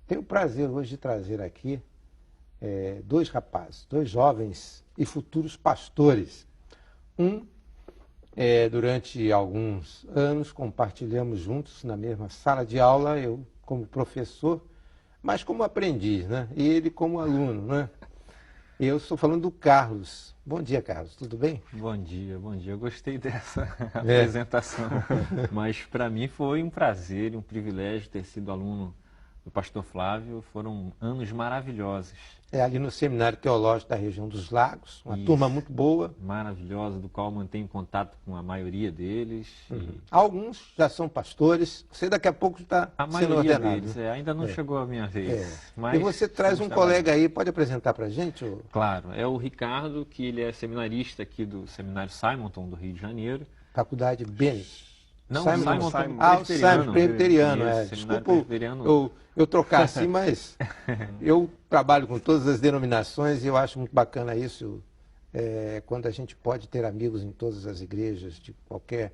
Tenho o prazer hoje de trazer aqui dois rapazes, dois jovens e futuros pastores. Durante alguns anos compartilhamos juntos na mesma sala de aula, eu como professor, mas como aprendiz, né? E ele como aluno, né? Eu estou falando do Carlos. Bom dia, Carlos. Tudo bem? Bom dia, bom dia. Eu gostei dessa apresentação, mas para mim foi um prazer e um privilégio ter sido aluno do pastor Flávio. Foram anos maravilhosos. Ali no Seminário Teológico da região dos Lagos, uma Isso. Turma muito boa. Maravilhosa, do qual mantenho contato com a maioria deles. Alguns já são pastores, você daqui a pouco está sendo ordenado. A maioria deles, ainda não chegou a minha vez. Mas e você traz um colega aí, pode apresentar para a gente? Ou... Claro, é o Ricardo, que ele é seminarista aqui do Seminário Simonton, do Rio de Janeiro. Faculdade Bennett. Não, Simon Simon Presbiteriano. Desculpa eu trocar assim, mas eu trabalho com todas as denominações e eu acho muito bacana isso, quando a gente pode ter amigos em todas as igrejas, de qualquer,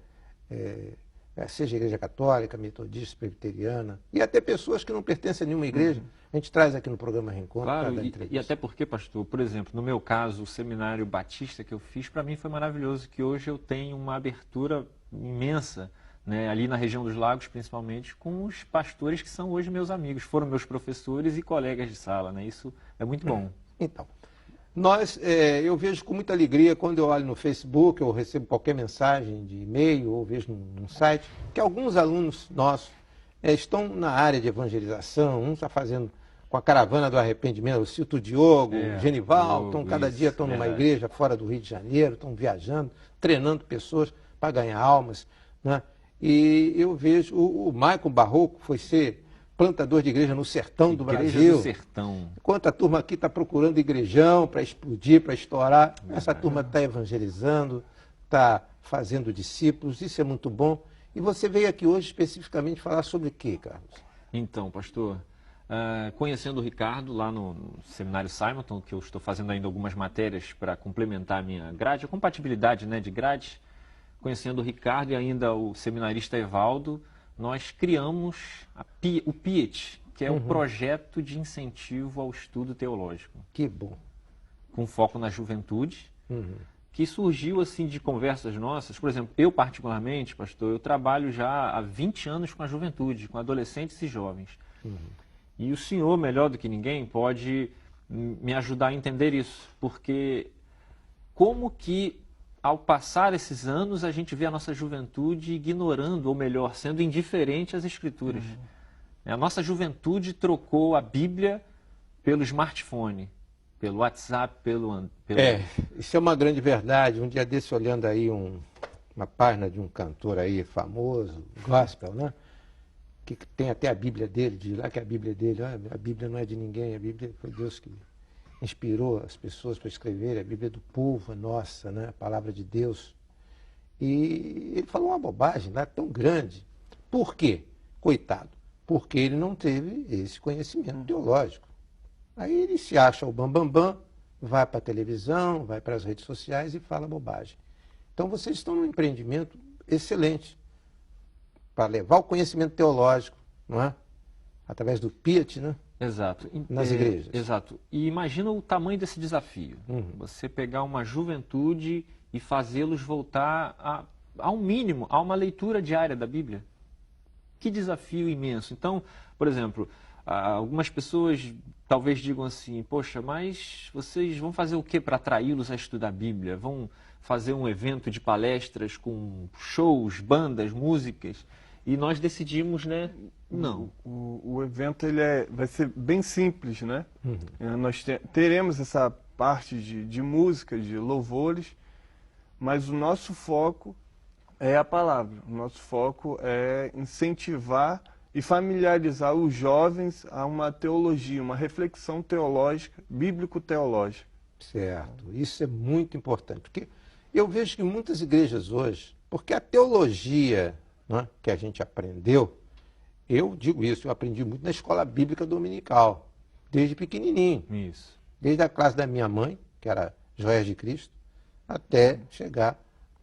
seja igreja católica, metodista, presbiteriana, e até pessoas que não pertencem a nenhuma igreja, a gente traz aqui no programa Reencontro. Claro, e até porque, pastor, por exemplo, no meu caso, o seminário batista que eu fiz, para mim foi maravilhoso, que hoje eu tenho uma abertura imensa, né, ali na região dos Lagos, principalmente, com os pastores que são hoje meus amigos, foram meus professores e colegas de sala, né? Isso é muito bom. Então, eu vejo com muita alegria quando eu olho no Facebook, ou recebo qualquer mensagem de e-mail, ou vejo num site, que alguns alunos nossos estão na área de evangelização, um está fazendo com a Caravana do Arrependimento, o Cito Diogo, Genival, cada dia estão numa igreja fora do Rio de Janeiro, estão viajando, treinando pessoas para ganhar almas, né? E eu vejo o Maicon Barroco foi ser plantador de igreja no sertão do Brasil. Igreja do sertão. Enquanto a turma aqui está procurando igrejão para explodir, para estourar, essa turma está evangelizando, está fazendo discípulos, isso é muito bom. E você veio aqui hoje especificamente falar sobre o quê, Carlos? Então, pastor, conhecendo o Ricardo lá no Seminário Simonton, que eu estou fazendo ainda algumas matérias para complementar a minha grade, a compatibilidade, né, de grade, conhecendo o Ricardo e ainda o seminarista Evaldo, nós criamos o PIET, que é o Projeto de Incentivo ao Estudo Teológico. Que bom. Com foco na juventude, que surgiu assim de conversas nossas. Por exemplo, eu particularmente, pastor, eu trabalho já há 20 anos com a juventude, com adolescentes e jovens. E o senhor, melhor do que ninguém, pode me ajudar a entender isso, porque como que ao passar esses anos, a gente vê a nossa juventude ignorando, ou melhor, sendo indiferente às Escrituras. A nossa juventude trocou a Bíblia pelo smartphone, pelo WhatsApp, pelo... Isso é uma grande verdade. Um dia desse, olhando aí uma página de um cantor aí famoso, gospel, né? Que tem até a Bíblia dele, diz lá que a Bíblia dele, a Bíblia não é de ninguém, a Bíblia foi Deus que inspirou as pessoas para escrever, a Bíblia do povo, a nossa, né? A palavra de Deus. E ele falou uma bobagem lá tão grande. Por quê? Coitado. Porque ele não teve esse conhecimento teológico. Aí ele se acha o bambambam, vai para a televisão, vai para as redes sociais e fala bobagem. Então vocês estão num empreendimento excelente para levar o conhecimento teológico, não é? Através do PIET, né? Exato. Nas igrejas. Exato. E imagina o tamanho desse desafio. Você pegar uma juventude e fazê-los voltar a um mínimo, a uma leitura diária da Bíblia. Que desafio imenso. Então, por exemplo, algumas pessoas talvez digam assim, poxa, mas vocês vão fazer o que para atraí-los a estudar a Bíblia? Vão fazer um evento de palestras com shows, bandas, músicas? E nós decidimos, né? Não. O evento vai ser bem simples, né? Nós teremos essa parte de música, de louvores, mas o nosso foco é a palavra. O nosso foco é incentivar e familiarizar os jovens a uma teologia, uma reflexão teológica, bíblico-teológica. Certo. Isso é muito importante, porque eu vejo que muitas igrejas hoje, porque a teologia, né, que a gente aprendeu, eu digo isso, eu aprendi muito na escola bíblica dominical, desde pequenininho. Isso. Desde a classe da minha mãe, que era Joias de Cristo, até chegar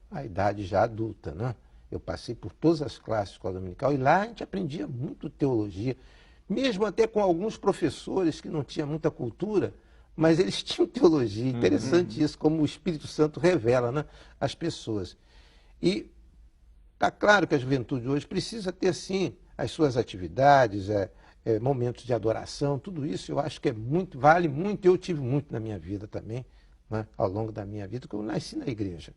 à idade já adulta, né? Eu passei por todas as classes de escola dominical e lá a gente aprendia muito teologia, mesmo até com alguns professores que não tinham muita cultura, mas eles tinham teologia. Interessante isso, como o Espírito Santo revela, né, as pessoas. E está claro que a juventude hoje precisa ter, sim, as suas atividades, momentos de adoração, tudo isso eu acho que vale muito. Eu tive muito na minha vida também, né, ao longo da minha vida, porque eu nasci na igreja.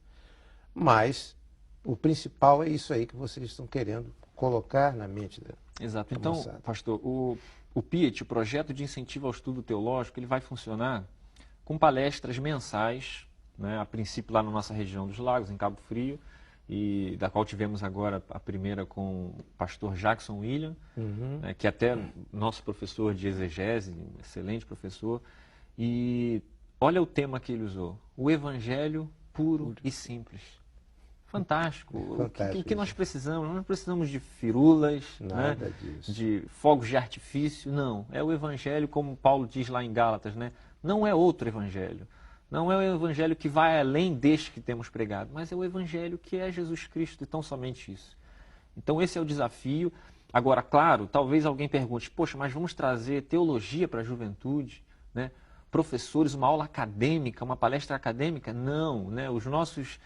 Mas o principal é isso aí que vocês estão querendo colocar na mente da Exato. Então, moçada. pastor, o PIET, o Projeto de Incentivo ao Estudo Teológico, ele vai funcionar com palestras mensais, né, a princípio lá na nossa região dos Lagos, em Cabo Frio, e da qual tivemos agora a primeira com o pastor Jackson William, né, que é até nosso professor de exegese, excelente professor, e olha o tema que ele usou, o Evangelho puro e simples. Fantástico. Fantástico. O que nós precisamos? Nós não precisamos de firulas, Nada né? disso. De fogos de artifício, não. É o Evangelho, como Paulo diz lá em Gálatas, né? Não é outro Evangelho. Não é o Evangelho que vai além deste que temos pregado, mas é o Evangelho que é Jesus Cristo e tão somente isso. Então esse é o desafio. Agora, claro, talvez alguém pergunte, poxa, mas vamos trazer teologia para a juventude, né? Professores, uma aula acadêmica, uma palestra acadêmica? Não, né? Os nossos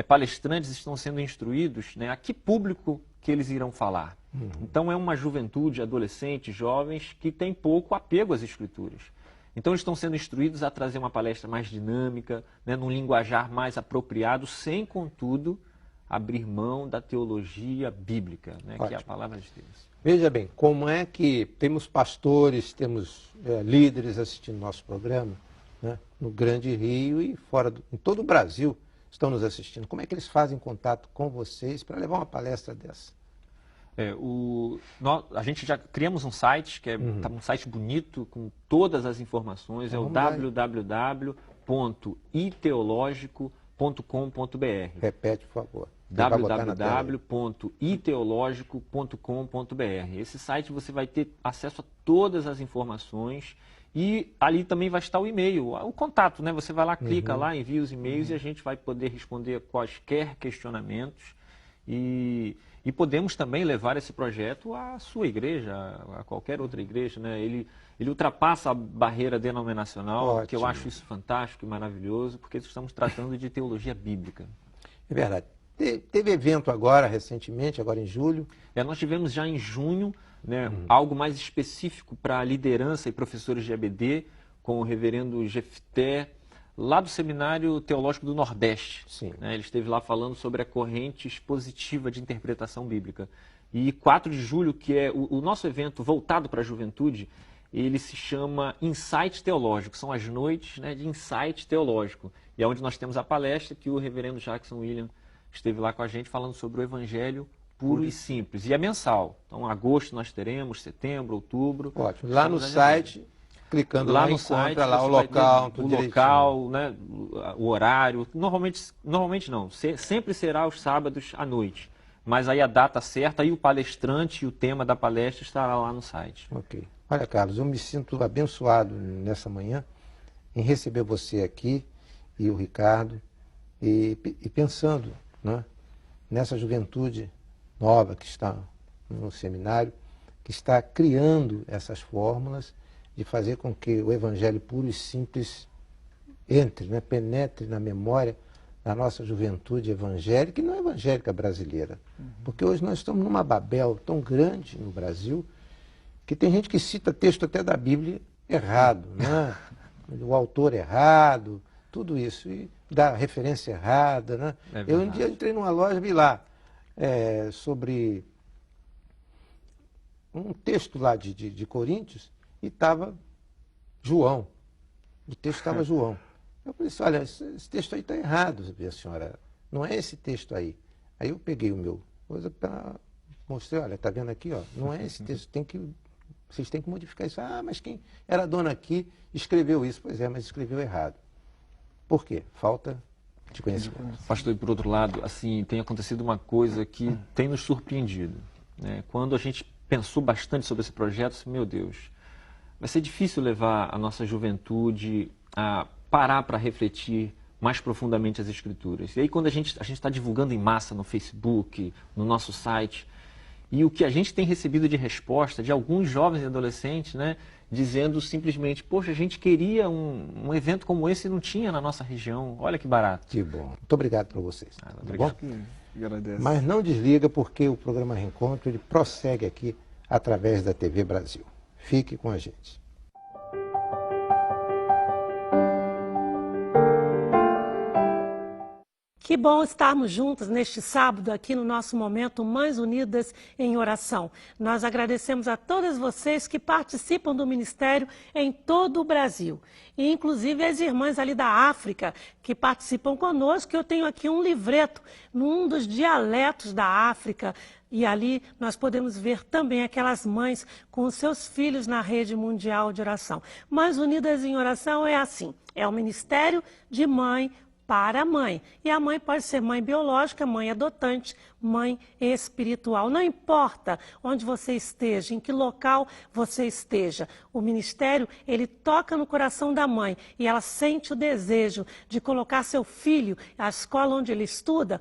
palestrantes estão sendo instruídos, né, a que público que eles irão falar. Então é uma juventude, adolescentes, jovens, que tem pouco apego às escrituras. Então eles estão sendo instruídos a trazer uma palestra mais dinâmica, né, num linguajar mais apropriado, sem, contudo, abrir mão da teologia bíblica, né, que é a palavra de Deus. Veja bem, como é que temos pastores, temos líderes assistindo nosso programa, né, no Grande Rio e em todo o Brasil, estão nos assistindo. Como é que eles fazem contato com vocês para levar uma palestra dessa? A gente já criamos um site, que é um site bonito, com todas as informações, é o www.iteologico.com.br. Repete, por favor. www.iteologico.com.br. Esse site você vai ter acesso a todas as informações e ali também vai estar o e-mail, o contato, né? Você vai lá, clica lá, envia os e-mails e a gente vai poder responder quaisquer questionamentos e podemos também levar esse projeto à sua igreja, a qualquer outra igreja, né? Ele ultrapassa a barreira denominacional, Ótimo. que eu acho isso fantástico e maravilhoso, porque estamos tratando de teologia bíblica. É verdade. Teve evento agora, recentemente, agora em julho. Nós tivemos já em junho, né, algo mais específico para a liderança e professores de EBD, com o reverendo Jefté, lá do Seminário Teológico do Nordeste. Sim. Né, ele esteve lá falando sobre a corrente expositiva de interpretação bíblica. E 4 de julho, que é o nosso evento voltado para a juventude, ele se chama Insight Teológico. São as noites, né, de Insight Teológico. E é onde nós temos a palestra que o reverendo Jackson William esteve lá com a gente falando sobre o Evangelho puro e simples. E é mensal. Então, agosto nós teremos, setembro, outubro. Ótimo. Lá no site, clicando lá no site, lá o local, tudo direitinho. Local, né, o horário. Normalmente não. Sempre será aos sábados à noite. Mas aí a data certa e o palestrante e o tema da palestra estará lá no site. Ok. Olha, Carlos, eu me sinto abençoado nessa manhã em receber você aqui e o Ricardo e pensando, né, nessa juventude nova que está no seminário, que está criando essas fórmulas de fazer com que o Evangelho puro e simples entre, né, penetre na memória da nossa juventude evangélica e não evangélica brasileira. Porque hoje nós estamos numa Babel tão grande no Brasil que tem gente que cita texto até da Bíblia errado, né? O autor errado, tudo isso, e dá referência errada, né? Eu um dia entrei numa loja e vi lá sobre um texto lá de Coríntios e estava João. O texto estava João. Eu falei assim, olha, esse texto aí está errado, minha senhora. Não é esse texto aí. Aí eu peguei o meu coisa para mostrar, olha, está vendo aqui, ó, não é esse texto, vocês têm que modificar isso. Ah, mas quem era dono aqui escreveu isso. Pois é, mas escreveu errado. Por quê? Falta de conhecimento. Pastor, e por outro lado, assim, tem acontecido uma coisa que tem nos surpreendido, né? Quando a gente pensou bastante sobre esse projeto, assim, meu Deus, vai ser difícil levar a nossa juventude a parar para refletir mais profundamente as Escrituras. E aí quando a gente está divulgando em massa no Facebook, no nosso site, e o que a gente tem recebido de resposta de alguns jovens e adolescentes, né, dizendo simplesmente, poxa, a gente queria um evento como esse e não tinha na nossa região, olha que barato. Que bom. Muito obrigado para vocês. Tá obrigado. bom? Agradeço. Mas não desliga, porque o programa Reencontro ele prossegue aqui através da TV Brasil. Fique com a gente. Que bom estarmos juntos neste sábado aqui no nosso momento Mães Unidas em Oração. Nós agradecemos a todas vocês que participam do ministério em todo o Brasil. E inclusive as irmãs ali da África que participam conosco. Eu tenho aqui um livreto num dos dialetos da África. E ali nós podemos ver também aquelas mães com os seus filhos na rede mundial de oração. Mães Unidas em Oração é assim, é um ministério de mãe para a mãe. E a mãe pode ser mãe biológica, mãe adotante, mãe espiritual. Não importa onde você esteja, em que local você esteja. O ministério, ele toca no coração da mãe e ela sente o desejo de colocar seu filho, a escola onde ele estuda,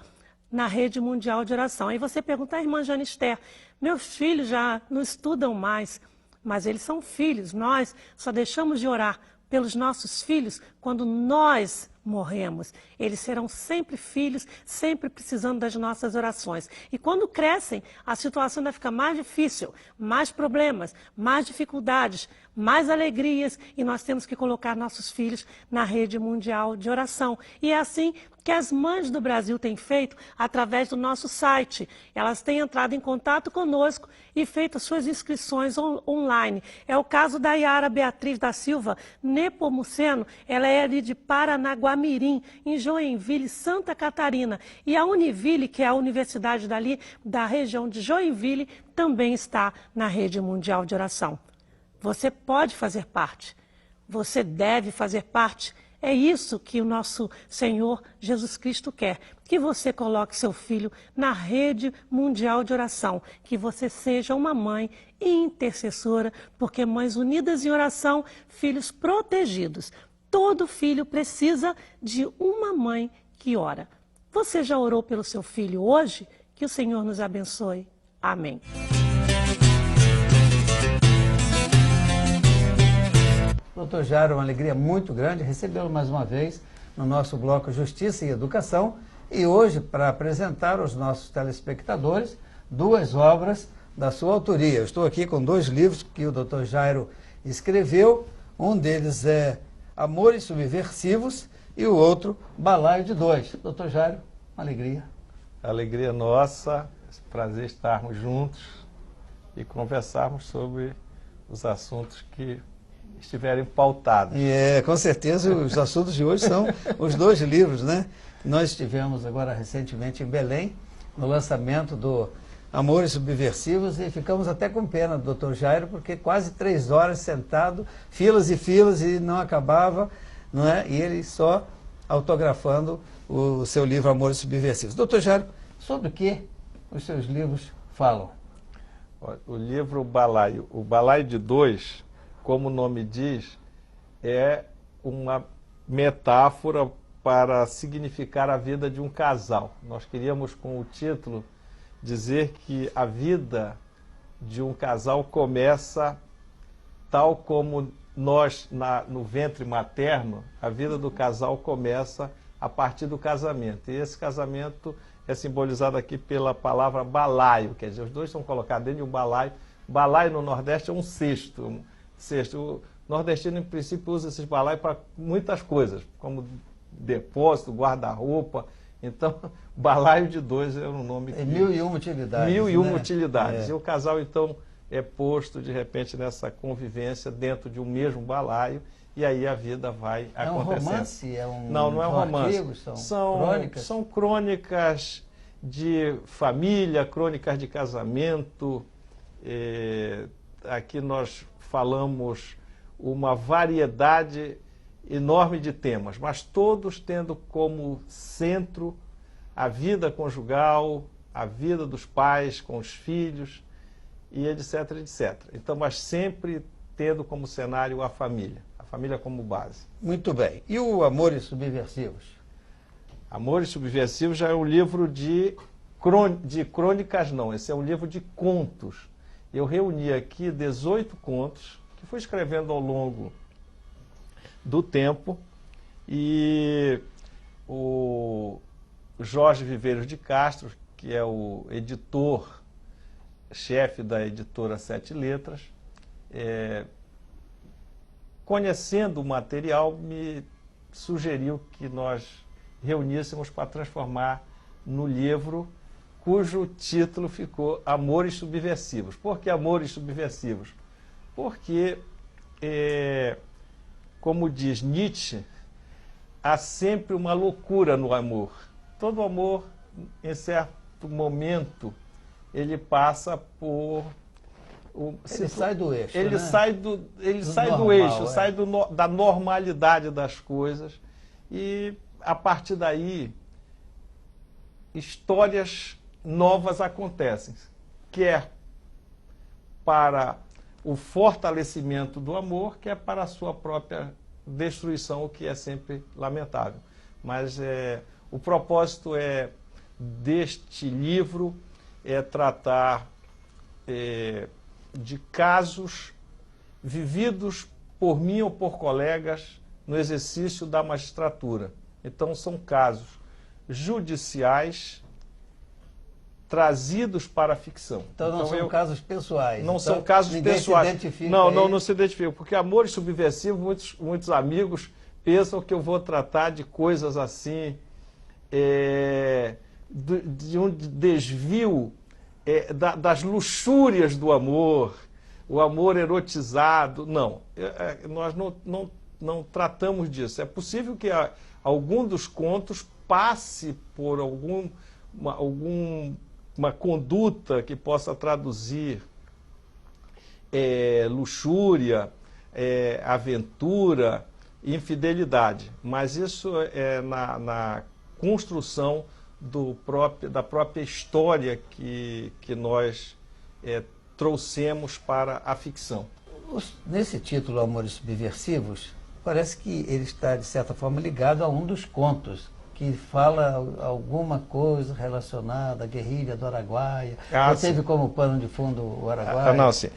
na rede mundial de oração. Aí você pergunta, irmã Janister, meus filhos já não estudam mais, mas eles são filhos. Nós só deixamos de orar pelos nossos filhos quando nós morremos. Eles serão sempre filhos, sempre precisando das nossas orações. E quando crescem, a situação ainda fica mais difícil, mais problemas, mais dificuldades, mais alegrias, e nós temos que colocar nossos filhos na rede mundial de oração. E é assim que as mães do Brasil têm feito através do nosso site. Elas têm entrado em contato conosco e feito suas inscrições online. É o caso da Yara Beatriz da Silva Nepomuceno, ela é ali de Paranaguamirim, em Joinville, Santa Catarina. E a Univille, que é a universidade dali, da região de Joinville, também está na rede mundial de oração. Você pode fazer parte, você deve fazer parte. É isso que o nosso Senhor Jesus Cristo quer, que você coloque seu filho na rede mundial de oração, que você seja uma mãe intercessora, porque mães unidas em oração, filhos protegidos. Todo filho precisa de uma mãe que ora. Você já orou pelo seu filho hoje? Que o Senhor nos abençoe. Amém. Doutor Jairo, uma alegria muito grande recebê-lo mais uma vez no nosso bloco Justiça e Educação e hoje para apresentar aos nossos telespectadores duas obras da sua autoria. Eu estou aqui com dois livros que o doutor Jairo escreveu, um deles é Amores Subversivos e o outro Balaio de Dois. Doutor Jairo, uma alegria. Alegria nossa, prazer estarmos juntos e conversarmos sobre os assuntos que estiverem pautados. Com certeza os assuntos de hoje são os dois livros, né? Nós estivemos agora recentemente em Belém, no lançamento do Amores Subversivos, e ficamos até com pena do Dr. Jairo, porque quase 3 horas sentado, filas e filas, e não acabava, não é? E ele só autografando o seu livro Amores Subversivos. Dr. Jairo, sobre o que os seus livros falam? O livro O Balaio de Dois, como o nome diz, é uma metáfora para significar a vida de um casal. Nós queríamos, com o título, dizer que a vida de um casal começa tal como nós, no ventre materno, a vida do casal começa a partir do casamento. E esse casamento é simbolizado aqui pela palavra balaio, quer dizer, os dois são colocados dentro de um balaio. Balaio no Nordeste é um cesto. O nordestino, em princípio, usa esses balaios para muitas coisas, como depósito, guarda-roupa. Então, Balaio de Dois é um nome que... 1001 utilidades. 1001 né? utilidades. E o casal, então, é posto, de repente, nessa convivência dentro de um mesmo balaio, e aí a vida vai acontecendo. É um romance? Não é um romance. Artigos, são crônicas? São crônicas de família, crônicas de casamento. Aqui nós falamos uma variedade enorme de temas, mas todos tendo como centro a vida conjugal, a vida dos pais com os filhos, e etc, etc. Então, mas sempre tendo como cenário a família como base. Muito bem. E o Amores Subversivos? Amores Subversivos já é um livro de crônicas, não. Esse é um livro de contos. Eu reuni aqui 18 contos que fui escrevendo ao longo do tempo, e o Jorge Viveiros de Castro, que é o editor-chefe da editora Sete Letras, conhecendo o material, me sugeriu que nós reuníssemos para transformar no livro, cujo título ficou Amores Subversivos. Por que Amores Subversivos? Porque, como diz Nietzsche, há sempre uma loucura no amor. Todo amor, em certo momento, ele passa por... Ele sai do eixo, Ele né? sai do normal, eixo, sai da normalidade das coisas, e a partir daí histórias novas acontecem, quer para o fortalecimento do amor, quer para a sua própria destruição, o que é sempre lamentável. Mas o propósito deste livro é tratar de casos vividos por mim ou por colegas no exercício da magistratura. Então, são casos judiciais trazidos para a ficção. Então não são casos pessoais. Não então, são casos pessoais. Se identifica não se identifica. Porque Amores Subversivos, muitos amigos pensam que eu vou tratar de coisas assim, de um desvio das luxúrias do amor, o amor erotizado. Não, nós não tratamos disso. É possível que algum dos contos passe por uma conduta que possa traduzir luxúria, aventura, infidelidade. Mas isso é na construção da própria história que nós trouxemos para a ficção. Nesse título, Amores Subversivos, parece que ele está, de certa forma, ligado a um dos contos, que fala alguma coisa relacionada à guerrilha do Araguaia. Ou teve como pano de fundo o Araguaia? Não, sim.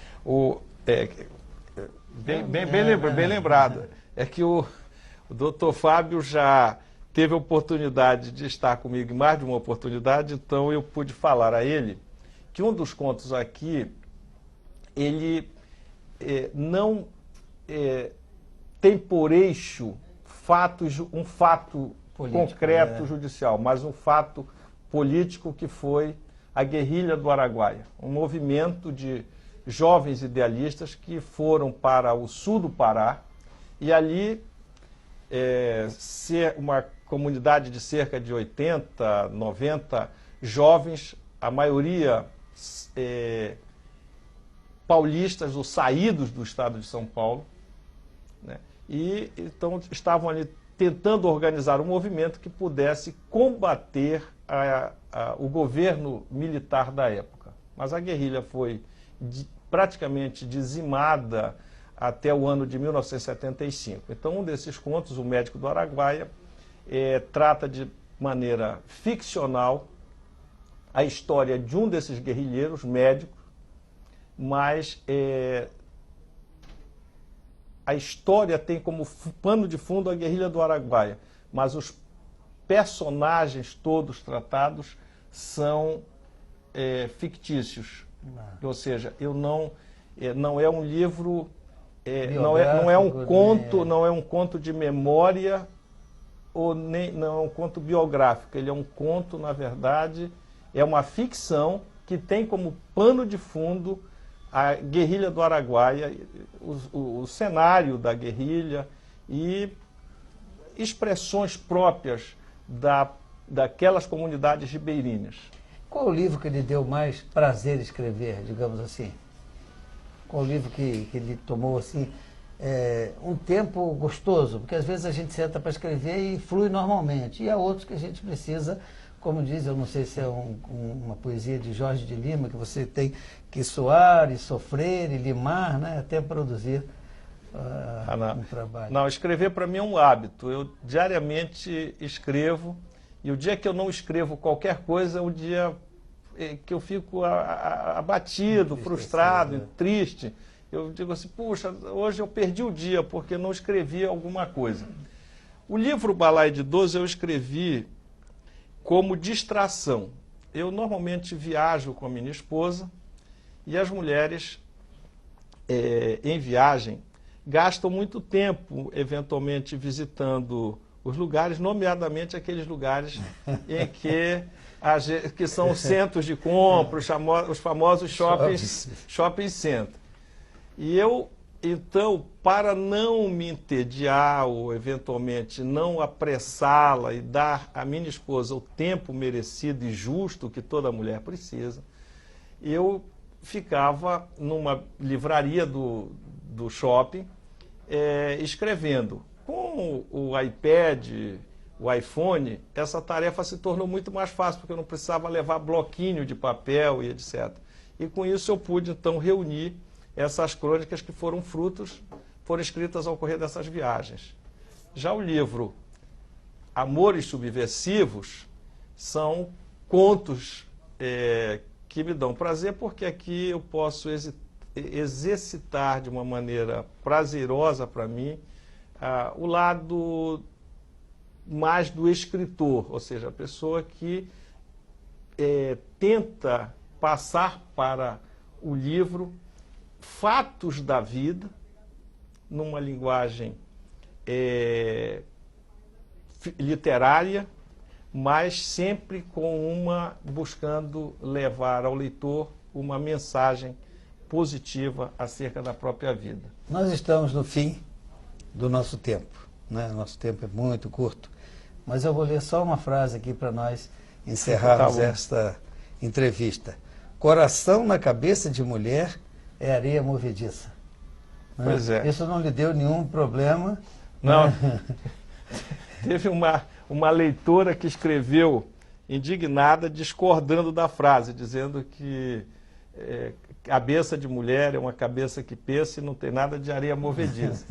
Bem lembrado. É que o Dr. Fábio já teve a oportunidade de estar comigo em mais de uma oportunidade, então eu pude falar a ele que um dos contos aqui, ele não tem por eixo um fato político, concreto, judicial, mas um fato político, que foi a guerrilha do Araguaia, um movimento de jovens idealistas que foram para o sul do Pará, e ali uma comunidade de cerca de 80, 90 jovens, a maioria paulistas ou saídos do estado de São Paulo, né? E então estavam ali tentando organizar um movimento que pudesse combater o governo militar da época. Mas a guerrilha foi praticamente dizimada até o ano de 1975. Então, um desses contos, O Médico do Araguaia, trata de maneira ficcional a história de um desses guerrilheiros médicos, mas a história tem como pano de fundo a guerrilha do Araguaia, mas os personagens todos tratados são fictícios. Ou seja, não é um livro, não é um conto, não é um conto de memória, não é um conto biográfico. Ele é um conto, na verdade, é uma ficção que tem como pano de fundo a guerrilha do Araguaia, o cenário da guerrilha e expressões próprias daquelas comunidades ribeirinhas. Qual o livro que lhe deu mais prazer escrever, digamos assim? Qual o livro que lhe tomou assim, um tempo gostoso? Porque às vezes a gente senta para escrever e flui normalmente, e há outros que a gente precisa, como diz, eu não sei se é uma poesia de Jorge de Lima, que você tem que suar e sofrer e limar, né, até produzir um trabalho. Não, escrever para mim é um hábito. Eu diariamente escrevo E o dia que eu não escrevo qualquer coisa é o dia que eu fico abatido, frustrado, triste. Eu digo assim, puxa, hoje eu perdi o dia porque não escrevi alguma coisa. O livro Balaio de 12 eu escrevi como distração. Eu normalmente viajo com a minha esposa e as mulheres em viagem gastam muito tempo, eventualmente, visitando os lugares, nomeadamente aqueles lugares em que são centros de compra, os famosos shopping center. E eu, então, para não me entediar ou, eventualmente, não apressá-la e dar à minha esposa o tempo merecido e justo que toda mulher precisa, eu ficava numa livraria do shopping escrevendo. Com o iPad, o iPhone, essa tarefa se tornou muito mais fácil, porque eu não precisava levar bloquinho de papel e etc. E com isso eu pude, então, reunir essas crônicas que foram escritas ao correr dessas viagens. Já o livro Amores Subversivos são contos que me dão prazer, porque aqui eu posso exercitar de uma maneira prazerosa para mim o lado mais do escritor, ou seja, a pessoa que tenta passar para o livro fatos da vida, numa linguagem literária, mas sempre buscando levar ao leitor uma mensagem positiva acerca da própria vida. Nós estamos no fim do nosso tempo, né? Nosso tempo é muito curto, mas eu vou ler só uma frase aqui para nós encerrarmos esta entrevista. Coração na cabeça de mulher é areia movediça. Né? Pois é. Isso não lhe deu nenhum problema? Não. Né? Teve uma leitora que escreveu, indignada, discordando da frase, dizendo que cabeça de mulher é uma cabeça que pensa e não tem nada de areia movediça.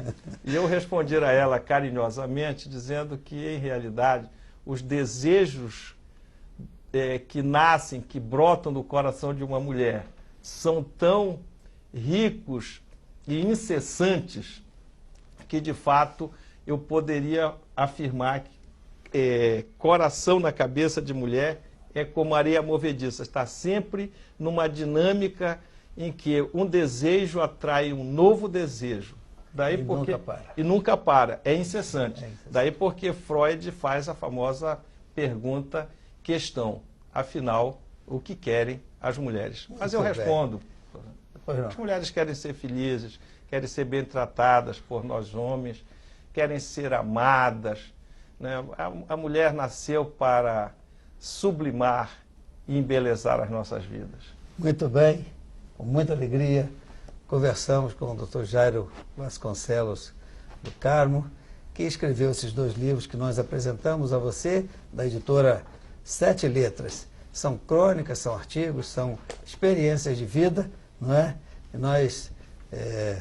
E eu respondi a ela carinhosamente, dizendo que, em realidade, os desejos que nascem, que brotam do coração de uma mulher, são tão ricos e incessantes que, de fato, eu poderia afirmar que coração na cabeça de mulher é como areia movediça, está sempre numa dinâmica em que um desejo atrai um novo desejo. Daí nunca para. E nunca para, é incessante. Daí porque Freud faz a famosa pergunta, questão, afinal, o que querem as mulheres? Mas eu respondo, as mulheres querem ser felizes, querem ser bem tratadas por nós homens, querem ser amadas, né? A mulher nasceu para sublimar e embelezar as nossas vidas. Muito bem, com muita alegria, conversamos com o Dr. Jairo Vasconcelos do Carmo, que escreveu esses 2 livros que nós apresentamos a você, da editora 7 Letras. São crônicas, são artigos, são experiências de vida, não é? E nós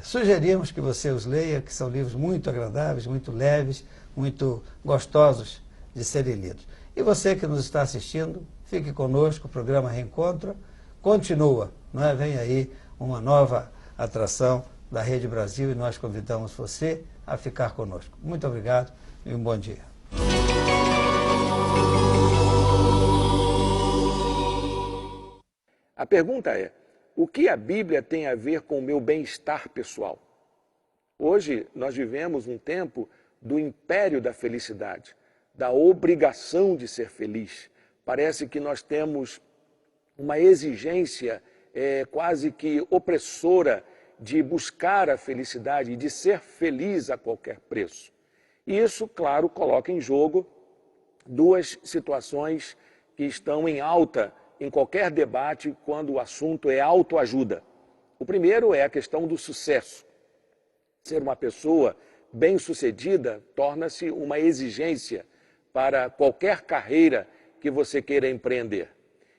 sugerimos que você os leia, que são livros muito agradáveis, muito leves, muito gostosos de serem lidos. E você que nos está assistindo, fique conosco, o programa Reencontro continua, não é? Vem aí uma nova atração da Rede Brasil e nós convidamos você a ficar conosco. Muito obrigado e um bom dia. A pergunta é, o que a Bíblia tem a ver com o meu bem-estar pessoal? Hoje nós vivemos um tempo do império da felicidade, da obrigação de ser feliz. Parece que nós temos uma exigência quase que opressora de buscar a felicidade e de ser feliz a qualquer preço. E isso, claro, coloca em jogo 2 situações que estão em alta em qualquer debate quando o assunto é autoajuda. O primeiro é a questão do sucesso. Ser uma pessoa bem-sucedida torna-se uma exigência para qualquer carreira que você queira empreender.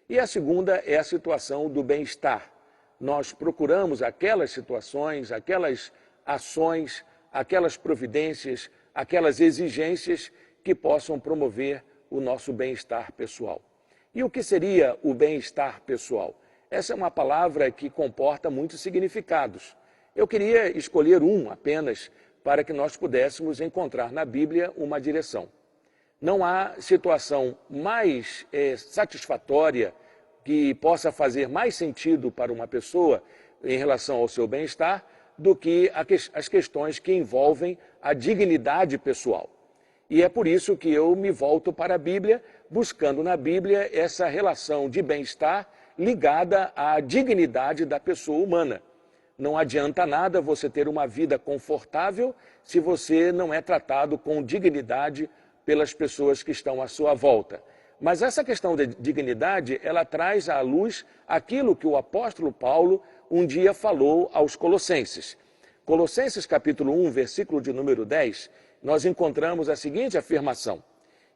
E a segunda é a situação do bem-estar. Nós procuramos aquelas situações, aquelas ações, aquelas providências, aquelas exigências que possam promover o nosso bem-estar pessoal. E o que seria o bem-estar pessoal? Essa é uma palavra que comporta muitos significados. Eu queria escolher um apenas para que nós pudéssemos encontrar na Bíblia uma direção. Não há situação mais satisfatória que possa fazer mais sentido para uma pessoa em relação ao seu bem-estar do que as questões que envolvem a dignidade pessoal. E é por isso que eu me volto para a Bíblia, buscando na Bíblia essa relação de bem-estar ligada à dignidade da pessoa humana. Não adianta nada você ter uma vida confortável se você não é tratado com dignidade pelas pessoas que estão à sua volta. Mas essa questão de dignidade, ela traz à luz aquilo que o apóstolo Paulo um dia falou aos Colossenses. Colossenses capítulo 1, versículo de número 10, nós encontramos a seguinte afirmação: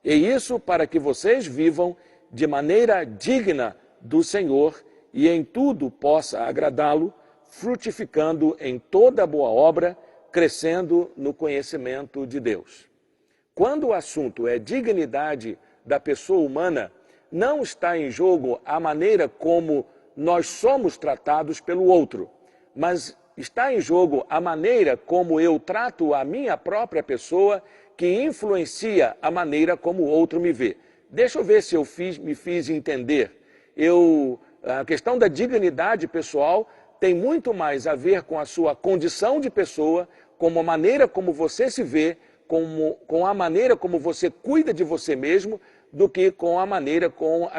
e isso para que vocês vivam de maneira digna do Senhor e em tudo possa agradá-lo, frutificando em toda boa obra, crescendo no conhecimento de Deus. Quando o assunto é dignidade da pessoa humana, não está em jogo a maneira como nós somos tratados pelo outro, mas está em jogo a maneira como eu trato a minha própria pessoa, que influencia a maneira como o outro me vê. Deixa eu ver se eu me fiz entender. A questão da dignidade pessoal tem muito mais a ver com a sua condição de pessoa, com a maneira como você se vê, com a maneira como você cuida de você mesmo, do que com a maneira como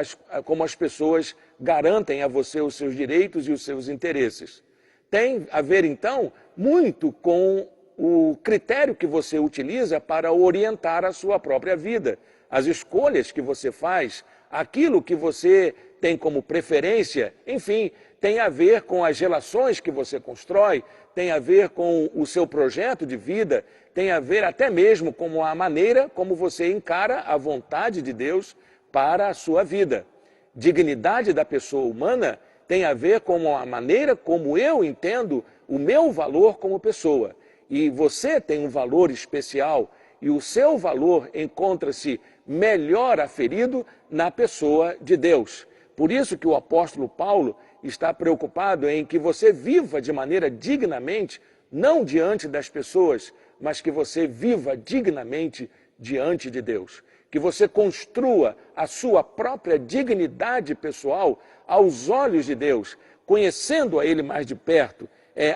as pessoas garantem a você os seus direitos e os seus interesses. Tem a ver, então, muito com o critério que você utiliza para orientar a sua própria vida, as escolhas que você faz, aquilo que você tem como preferência, enfim, tem a ver com as relações que você constrói, tem a ver com o seu projeto de vida, tem a ver até mesmo com a maneira como você encara a vontade de Deus para a sua vida. Dignidade da pessoa humana tem a ver com a maneira como eu entendo o meu valor como pessoa. E você tem um valor especial e o seu valor encontra-se melhor aferido na pessoa de Deus. Por isso que o apóstolo Paulo está preocupado em que você viva de maneira dignamente, não diante das pessoas, mas que você viva dignamente diante de Deus. Que você construa a sua própria dignidade pessoal aos olhos de Deus, conhecendo a Ele mais de perto,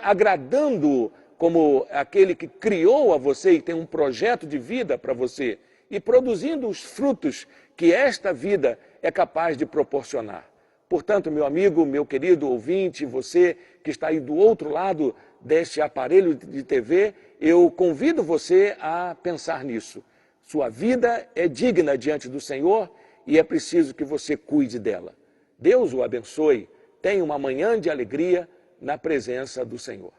agradando-o como aquele que criou a você e tem um projeto de vida para você, e produzindo os frutos que esta vida é capaz de proporcionar. Portanto, meu amigo, meu querido ouvinte, você que está aí do outro lado deste aparelho de TV, eu convido você a pensar nisso. Sua vida é digna diante do Senhor e é preciso que você cuide dela. Deus o abençoe. Tenha uma manhã de alegria na presença do Senhor.